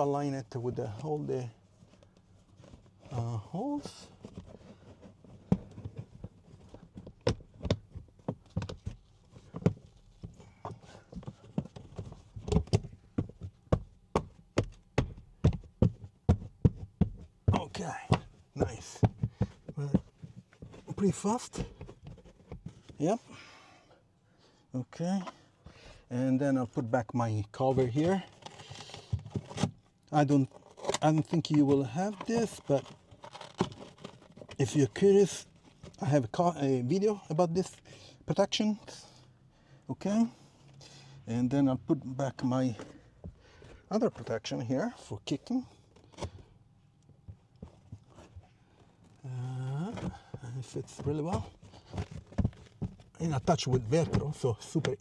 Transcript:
align it with all the holes. Okay, nice. Pretty fast. Yep. Okay, and then I'll put back my cover here. I don't think you will have this, but if you're curious, I have a video about this protection. Okay, and then I'll put back my other protection here for kicking. It fits really well. In a touch with Velcro, so super easy.